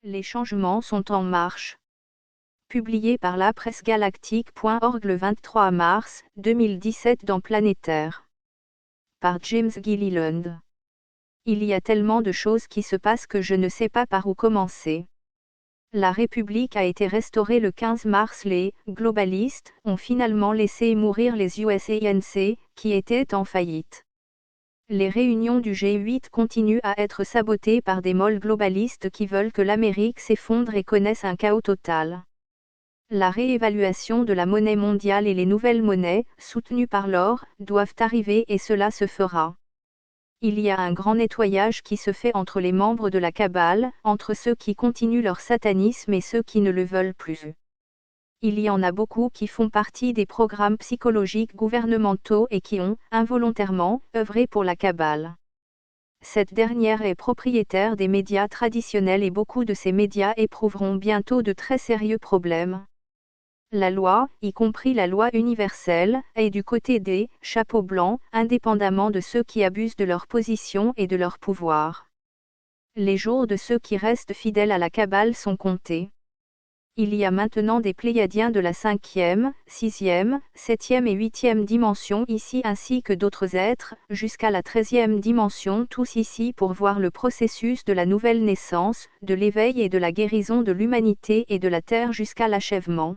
Les changements sont en marche. Publié par la pressegalactique.org le 23 mars 2017 dans Planétaire. Par James Gilliland. Il y a tellement de choses qui se passent que je ne sais pas par où commencer. La République a été restaurée le 15 mars. Les globalistes ont finalement laissé mourir les USANC, qui étaient en faillite. Les réunions du G8 continuent à être sabotées par des molles globalistes qui veulent que l'Amérique s'effondre et connaisse un chaos total. La réévaluation de la monnaie mondiale et les nouvelles monnaies, soutenues par l'or, doivent arriver et cela se fera. Il y a un grand nettoyage qui se fait entre les membres de la cabale, entre ceux qui continuent leur satanisme et ceux qui ne le veulent plus. Il y en a beaucoup qui font partie des programmes psychologiques gouvernementaux et qui ont, involontairement, œuvré pour la cabale. Cette dernière est propriétaire des médias traditionnels et beaucoup de ces médias éprouveront bientôt de très sérieux problèmes. La loi, y compris la loi universelle, est du côté des chapeaux blancs, indépendamment de ceux qui abusent de leur position et de leur pouvoir. Les jours de ceux qui restent fidèles à la cabale sont comptés. Il y a maintenant des Pléiadiens de la 5e, 6e, 7e et 8e dimension ici ainsi que d'autres êtres, jusqu'à la 13e dimension tous ici pour voir le processus de la nouvelle naissance, de l'éveil et de la guérison de l'humanité et de la terre jusqu'à l'achèvement.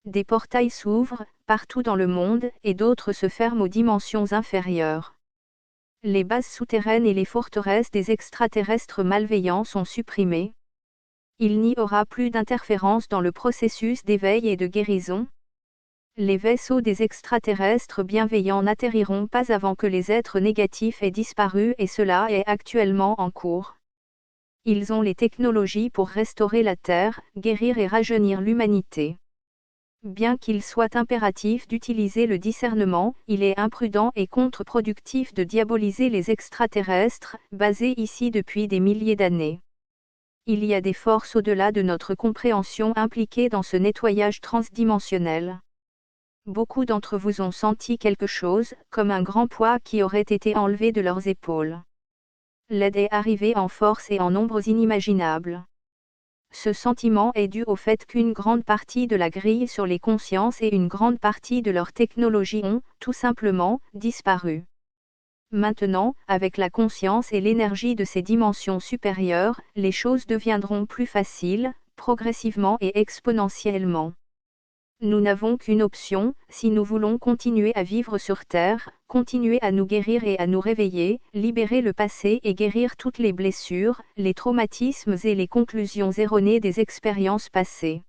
Des portails s'ouvrent, partout dans le monde, et d'autres se ferment aux dimensions inférieures. Les bases souterraines et les forteresses des extraterrestres malveillants sont supprimées. Il n'y aura plus d'interférence dans le processus d'éveil et de guérison. Les vaisseaux des extraterrestres bienveillants n'atterriront pas avant que les êtres négatifs aient disparu et cela est actuellement en cours. Ils ont les technologies pour restaurer la Terre, guérir et rajeunir l'humanité. Bien qu'il soit impératif d'utiliser le discernement, il est imprudent et contre-productif de diaboliser les extraterrestres, basés ici depuis des milliers d'années. Il y a des forces au-delà de notre compréhension impliquées dans ce nettoyage transdimensionnel. Beaucoup d'entre vous ont senti quelque chose, comme un grand poids qui aurait été enlevé de leurs épaules. L'aide est arrivée en force et en nombres inimaginables. Ce sentiment est dû au fait qu'une grande partie de la grille sur les consciences et une grande partie de leur technologie ont, tout simplement, disparu. Maintenant, avec la conscience et l'énergie de ces dimensions supérieures, les choses deviendront plus faciles, progressivement et exponentiellement. Nous n'avons qu'une option, si nous voulons continuer à vivre sur Terre, continuer à nous guérir et à nous réveiller, libérer le passé et guérir toutes les blessures, les traumatismes et les conclusions erronées des expériences passées.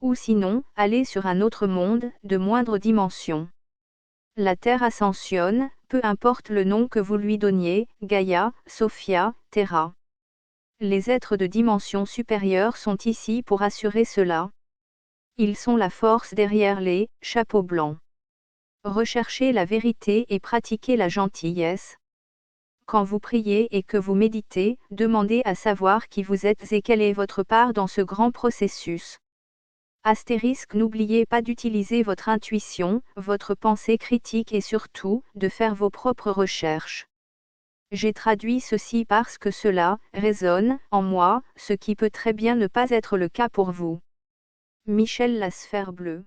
Ou sinon, aller sur un autre monde, de moindre dimension. La Terre ascensionne, peu importe le nom que vous lui donniez, Gaïa, Sophia, Terra. Les êtres de dimension supérieure sont ici pour assurer cela. Ils sont la force derrière les chapeaux blancs. Recherchez la vérité et pratiquez la gentillesse. Quand vous priez et que vous méditez, demandez à savoir qui vous êtes et quelle est votre part dans ce grand processus. N'oubliez pas d'utiliser votre intuition, votre pensée critique et surtout, de faire vos propres recherches. J'ai traduit ceci parce que cela résonne en moi, ce qui peut très bien ne pas être le cas pour vous. Michel La Sphère Bleue.